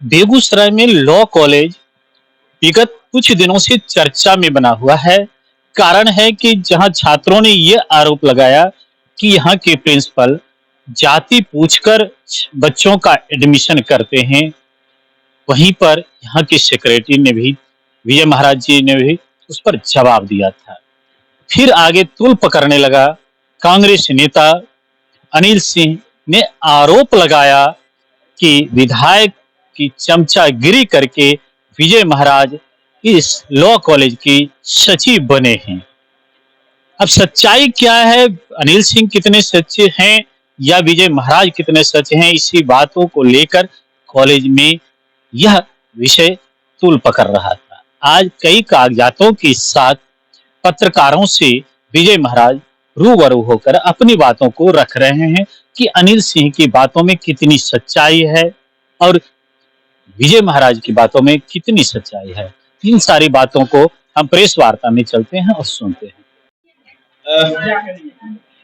बेगूसराय में law college विगत कुछ दिनों से चर्चा में बना हुआ है। कारण है कि जहां छात्रों ने ये आरोप लगाया कि यहाँ के प्रिंसिपल जाति पूछकर बच्चों का एडमिशन करते हैं, वहीं पर यहाँ के सेक्रेटरी ने भी, विजय महाराज जी ने भी उस पर जवाब दिया था। फिर आगे तूल पकड़ने लगा। कांग्रेस नेता अनिल सिंह ने आरोप लगाया कि विधायक की चमचागिरी करके विजय महाराज इस लॉ कॉलेज की सचिव बने हैं। अब सच्चाई क्या है, अनिल सिंह कितने सच्चे हैं या विजय महाराज कितने सच्चे हैं, इसी बातों को लेकर कॉलेज में यह विषय तूल पकड़ रहा था। आज कई कागजातों के साथ पत्रकारों से विजय महाराज रूबरू होकर अपनी बातों को रख रहे हैं कि अनिल सिंह की बातों में कितनी सच्चाई है और विजय महाराज की बातों में कितनी सच्चाई है। इन सारी बातों को हम प्रेस वार्ता में चलते हैं और सुनते हैं।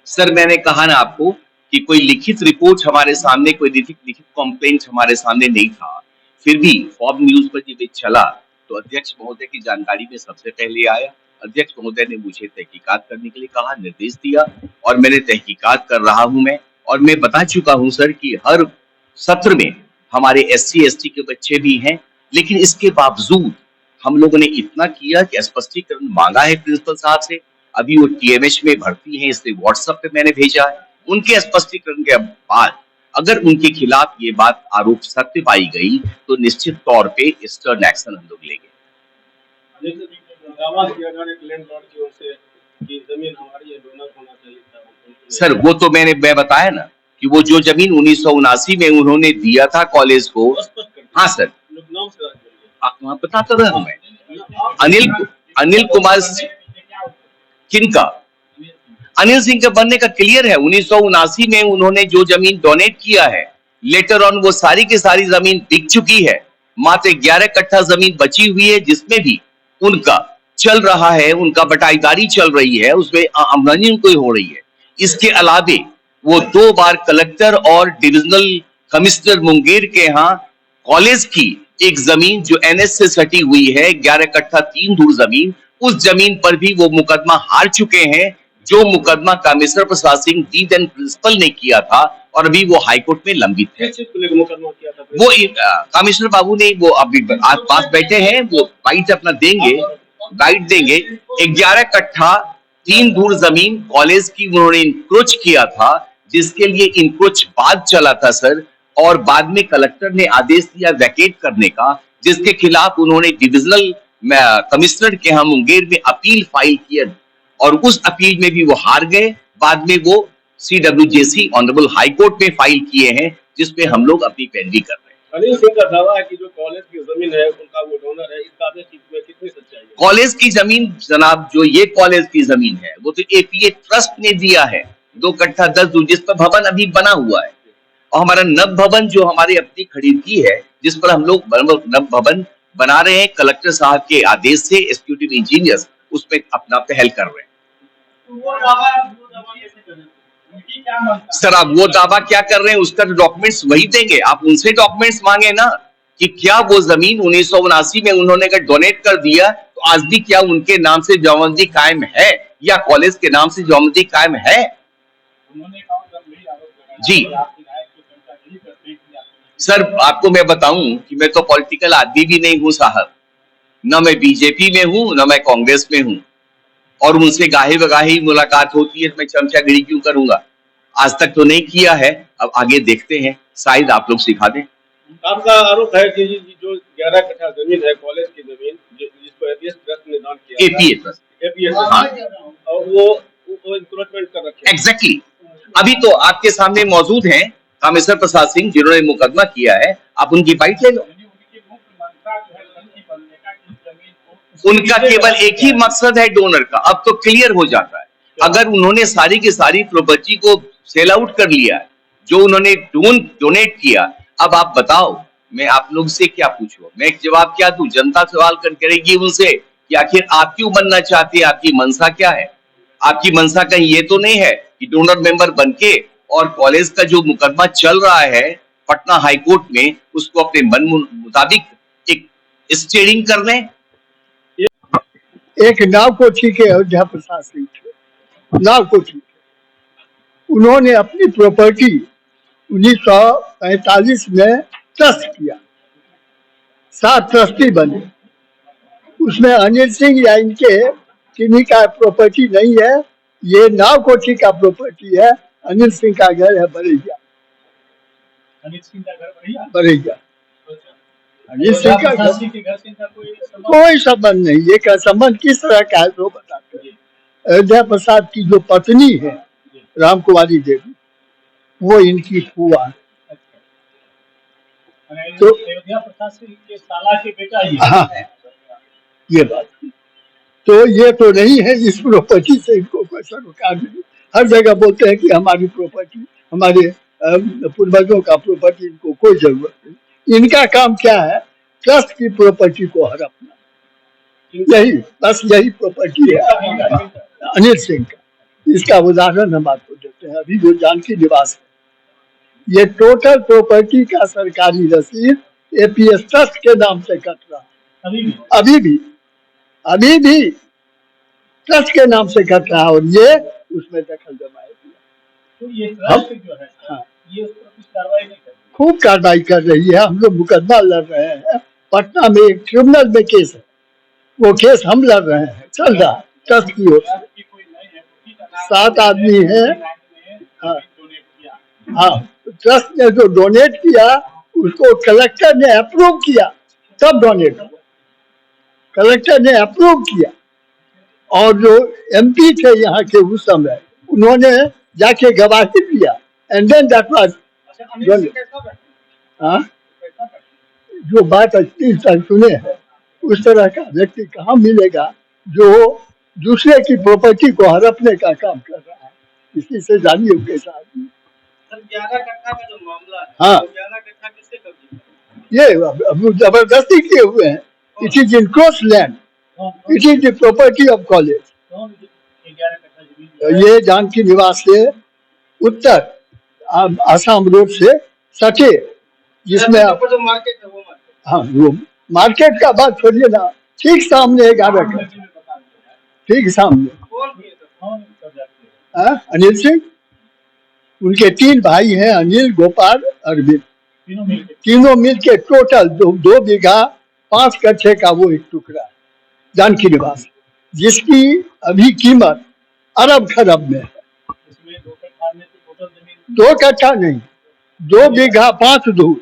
सर, मैंने कहा ना आपको कि कोई लिखित रिपोर्ट हमारे सामने, कोई लिखित कंप्लेंट हमारे सामने नहीं था। फिर भी फॉब न्यूज पर जब ये चला तो अध्यक्ष महोदय की जानकारी में सबसे पहले आया। अध्यक्ष महोदय ने मुझे तहकीकात करने के लिए कहा, निर्देश दिया और मैंने तहकीकात कर रहा हूं मैं। और मैं बता चुका हूं सर कि हर सत्र में हमारे SC ST के बच्चे भी हैं, लेकिन इसके बावजूद हम लोगों ने इतना किया कि स्पष्टीकरण मांगा है प्रिंसिपल साहब से। अभी वो TMH में भर्ती हैं, इसलिए व्हाट्सएप पे मैंने भेजा है। उनके स्पष्टीकरण के बाद अगर उनके खिलाफ ये बात आरोप सत्य पाई गई तो निश्चित तौर पे स्टर्न एक्शन हम लोग लेंगे। सर, वो तो मैं बताया ना कि वो जो जमीन 1979 में उन्होंने दिया था कॉलेज को। हाँ सर, बता तो रहा हूँ मैं। अनिल कुमार किनका? अनिल सिंह के बनने का क्लियर है। 1979 में उन्होंने जो जमीन डोनेट किया है, लेटर ऑन वो सारी की सारी जमीन बिक चुकी है। मात्र 11 कट्ठा जमीन बची हुई है जिसमें भी उनका चल रहा है, उनका बटाईदारी चल रही है, उसमें आमदनी उनको हो रही है। इसके अलावे वो 2 बार कलेक्टर और डिविजनल कमिश्नर मुंगेर के यहाँ कॉलेज की एक जमीन जो NH से सटी हुई है, 11 कट्ठा 3 धूर जमीन, उस जमीन पर भी वो मुकदमा हार चुके हैं, जो मुकदमा commissioner Prasad Singh dean and principal ने किया था और अभी वो हाईकोर्ट में लंबित है। वो कमिश्नर बाबू ने वो अभी पास बैठे हैं, वो गाइड अपना देंगे, गाइड देंगे। 11 कट्ठा 3 धूर जमीन कॉलेज की उन्होंने इंक्रोच किया था, जिसके लिए इंक्रोच बाद चला था सर, और बाद में कलेक्टर ने आदेश दिया वैकेट करने का, जिसके खिलाफ उन्होंने डिविजनल कमिश्नर के यहाँ मुंगेर में अपील फाइल किया और उस अपील में भी वो हार गए। बाद में वो CWJC ऑनरेबल हाई कोर्ट में फाइल किए हैं, जिसपे हम लोग अपनी पैरवी कर रहे हैं। अनिल सिंह का दावा है कि जो कॉलेज की जमीन है उनका वो डोनर है, इस दावे की कितनी सच्चाई है? कॉलेज की जमीन जनाब, जो ये कॉलेज की जमीन है वो तो APA ट्रस्ट ने दिया है, 2 कट्ठा 10 धूर, जिस पर भवन अभी बना हुआ है। और हमारा नव भवन जो हमारी अपनी खरीदी है, जिस पर हम लोग नव भवन बना रहे हैं कलेक्टर साहब के आदेश से, एग्जीक्यूटिव इंजीनियर्स उस पर अपना पहल कर रहे हैं। सर, आप वो दावा क्या कर रहे हैं उसका डॉक्यूमेंट्स वही देंगे। आप उनसे डॉक्यूमेंट्स मांगे ना कि क्या वो जमीन 1979 में उन्होंने अगर डोनेट कर दिया तो आज भी क्या उनके नाम से जमाबंदी कायम है या कॉलेज के नाम से जमाबंदी कायम है? जी सर, आपको मैं बताऊं कि मैं तो पॉलिटिकल आदमी भी नहीं हूं साहब, न मैं BJP में हूं न मैं कांग्रेस में हूं, और उनसे गाहे बगाहे मुलाकात होती है तो मैं चमचागिरी क्यों करूंगा? आज तक तो नहीं किया है, अब आगे देखते हैं, शायद आप लोग सिखा दें। आपका आरोप है कि जो 11 कट्ठा जमीन है कॉलेज की जमीन, जिसको APS ट्रस्ट ने दान किया, APA ट्रस्ट, हाँ, और वो इंक्रोचमेंट कर रखे। एग्जैक्टली, अभी तो आपके सामने मौजूद हैं कामेश्वर प्रसाद सिंह जिन्होंने मुकदमा किया है, आप उनकी बाइट ले लो। उनका केवल एक ही मकसद है डोनर का, अब तो क्लियर हो जाता है। अगर उन्होंने सारी की सारी प्रॉपर्टी को सेल आउट कर लिया, जो उन्होंने डोनेट किया, अब आप बताओ मैं आप लोग से क्या पूछूं, मैं एक जवाब क्या दूं? जनता सवाल करेगी उनसे कि आखिर आप क्यों बनना चाहते हैं, आपकी मंशा क्या है? आपकी मंशा कहीं ये तो नहीं है कि डोनर मेंबर बनके और कॉलेज का जो मुकदमा चल रहा है पटना हाईकोर्ट में उसको अपने मन मुताबिक एक स्टीयरिंग कर लें। एक नावकोठी के अयोध्या प्रसाद सिंह थे, नावकोठी, उन्होंने अपनी प्रॉपर्टी 1945 में ट्रस्ट किया, 7 ट्रस्टी बने। उसमें अनिल सिंह या इनके किन्हीं का प्रॉपर्टी नहीं है, ये नावकोठी का प्रॉपर्टी है। अनिल सिंह का घर है बरैया, अनिल सिंह का घर बरैया। अनिल सिंह का घर के घर से इनका कोई संबंध नहीं। ये का संबंध किस तरह का है वो बताते हैं। अयोध्या प्रसाद की जो पत्नी है राम कुमारी देवी, वो इनकी फूआ है। तो अयोध्या प्रसाद सिंह के साला के बेटा ही हाँ, ये बात। तो ये तो नहीं है इस प्रॉपर्टी से इनको कोई सरोकार नहीं। हर जगह बोलते हैं कि हमारी प्रॉपर्टी, हमारे पूर्वजों का प्रॉपर्टी, इनको कोई जरूरत नहीं। इनका काम क्या है? ट्रस्ट की प्रॉपर्टी को हड़पना, यही बस यही प्रॉपर्टी है अनिल सिंह का। इसका उदाहरण हम आपको देते हैं। अभी जो जानकी निवास है, ये टोटल प्रॉपर्टी का सरकारी रसीद एपीएस ट्रस्ट के नाम से कट रहा है अभी भी ट्रस्ट के नाम से कट रहा है, और ये उसमें दखल जमाए दिया। तो ये ट्रस्ट जो है, हाँ, ये उस पर कुछ कार्रवाई नहीं कर रही। खूब कार्रवाई कर रही है। हम लोग मुकदमा लड़ रहे हैं पटना में, एक ट्रिब्यूनल में केस है, वो केस हम लड़ रहे हैं, चल रहा है ट्रस्ट की ओर से। 7 आदमी है। हाँ हाँ, ट्रस्ट ने जो डोनेट किया उसको कलेक्टर ने अप्रूव किया, तब डोनेट हुआ। कलेक्टर ने अप्रूव किया, और जो एमपी थे यहाँ के उस समय, उन्होंने जाके गवाही दिया, एंड देन दैट वाज। हाँ, जो बात अच्छी सुने हैं, उस तरह का व्यक्ति कहाँ मिलेगा जो दूसरे की प्रॉपर्टी को हड़पने का काम कर रहा है। इसी से जानिए उनके साथ। 11 कट्ठा का जो मामला है, हाँ, 11 कट्ठा किससे कर दिया? ये जबरदस्ती किए हुए हैं। It is encroach land, it is the property of college. 11 कट्ठा जमीन ये जानकी निवास से उत्तर आसाम रोड से सटे, जिसमें आप, जो मार्केट है वो मार्केट, हाँ, वो मार्केट का बात छोड़िए ना, ठीक सामने 11 कट्ठा, ठीक सामने। अनिल सिंह, उनके 3 भाई हैं, अनिल, गोपाल, अरविंद, तीनों मिल के टोटल 2 बीघा 5 कट्ठे का वो एक टुकड़ा है जानकी निवास, जिसकी अभी कीमत अरब खरब में है। 2 कट्ठा नहीं, 2 बीघा 5 धूर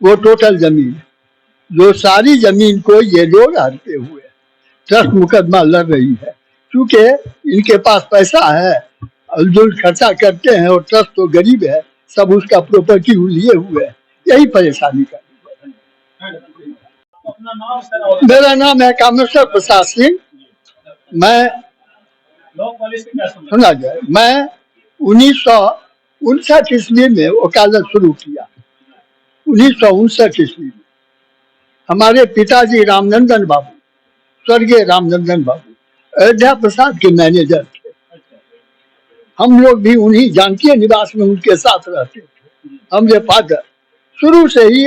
वो टोटल जमीन है। जो सारी जमीन को ये लोग हड़पे हुए हैं। ट्रस्ट मुकदमा लड़ रही है, क्योंकि इनके पास पैसा है, अलजुल खर्चा करते हैं, और ट्रस्ट तो गरीब है, सब उसका प्रॉपर्टी लिए हुए है। यही परेशानी का। मेरा नाम है कामेश्वर प्रसाद सिंह। मैं सुना जाए, मैं 1959 ईस्वी में वकालत शुरू किया। 1959 ईस्वी में हमारे पिताजी रामनंदन बाबू, स्वर्गीय रामनंदन बाबू, अयोध्या प्रसाद के मैनेजर थे। हम लोग भी उन्हीं जानकी निवास में उनके साथ रहते थे। हमरे फादर शुरू से ही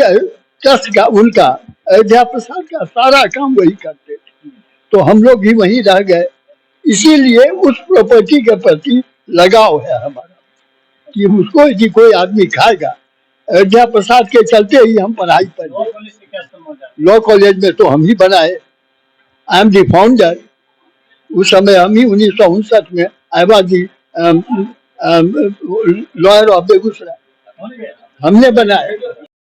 ट्रस्ट का, उनका अयोध्या प्रसाद का सारा काम वही करते थे, तो हम लोग भी वहीं रह गए। इसीलिए उस प्रॉपर्टी के प्रति लगाव है हमारा, कि उसको यदि कोई आदमी खाएगा। अयोध्या प्रसाद के चलते ही हम पढ़ाई पढ़े। लॉ कॉलेज में तो हम ही बनाए, आई एम दी फाउंडर। उस समय हम ही 1959 में I was the lawyer of Begusarai, हमने बनाए।